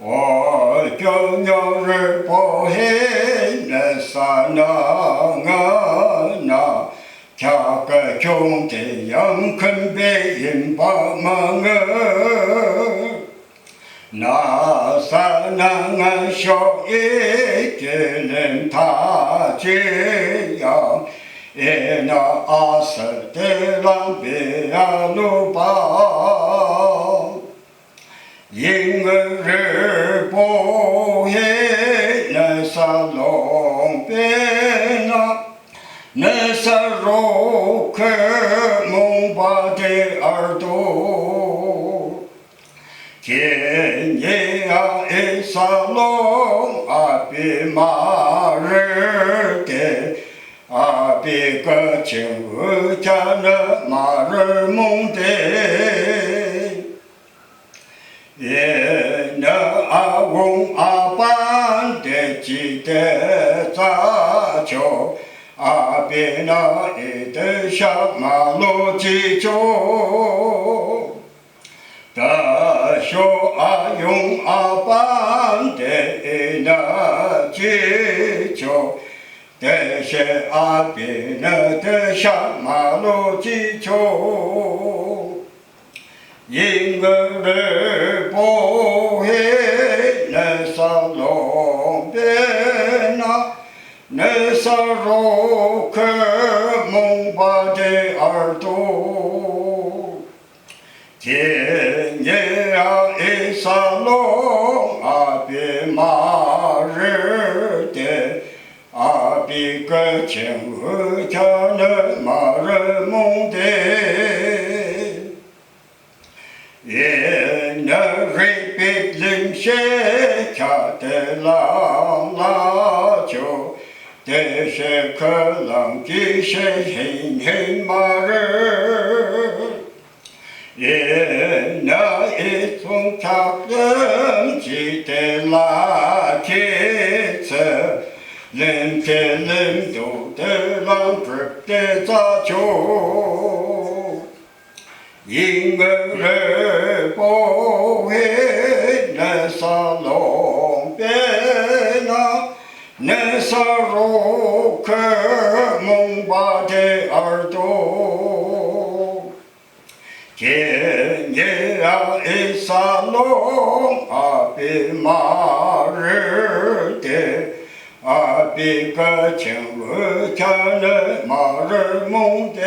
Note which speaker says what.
Speaker 1: 我就牛不黑那啥那跳个兄弟杨坤别人把忙那啥那小一个人他这样。那阿斯的浪别呀路吧，因儿不黑那沙龙边那，那沙肉克蒙巴的耳朵，天爷呀一沙龙阿比马日的。阿比个情家那马儿蒙的，也那阿翁阿班的记得咋叫，阿比那一的小马路记住，大小阿用阿班的那记住。这些阿比那的小马路基础，因儿不黑那沙龙边那沙肉克蒙巴的耳朵，天爷啊一沙龙阿比马日的。阿比个情和家那马人蒙的，也那瑞比林些家的郎拉就，这些可能这些黑马人，也那一种他人记得拉铁子。人天人都的浪子的杂球，因儿不会那沙龙边那沙肉克蒙巴的耳朵，天爷啊一沙龙阿比马日的。阿比个情和家人马儿蒙的。